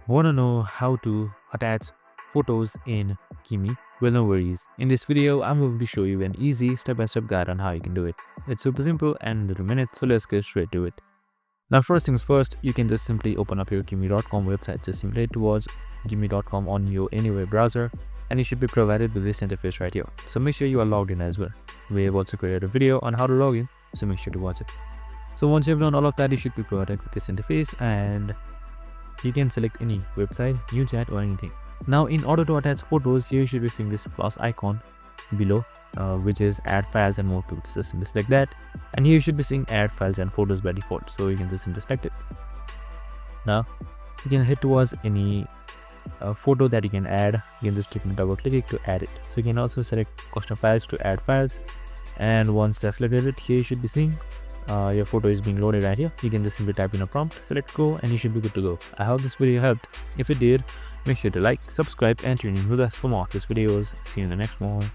Want to know how to attach photos in Kimi? Well, no worries. In this video, I'm going to show you an easy step-by-step guide on how you can do it. It's super simple and in little minutes, so let's get straight to it. Now, first things first, you can just simply open up your Kimi.com website. Just simply head towards Kimi.com on your any web browser, and you should be provided with this interface right here. So make sure you are logged in as well. We have also created a video on how to log in, so make sure to watch it. So once you've done all of that, you should be provided with this interface, and you can select any website, new chat or anything. Now in order to attach photos, here you should be seeing this plus icon below, which is add files and more tools. Just simply select that, and here you should be seeing add files and photos by default, so you can just simply select it. Now you can head towards any photo that you can add. You can just double click it to add it. So you can also select custom files to add files, and once selected, here you should be seeing your photo is being loaded right here. You can just simply type in a prompt, select go, and you should be good to go. I hope this video helped. If it did, make sure to like, subscribe, and tune in with us for more of these videos. See you in the next one.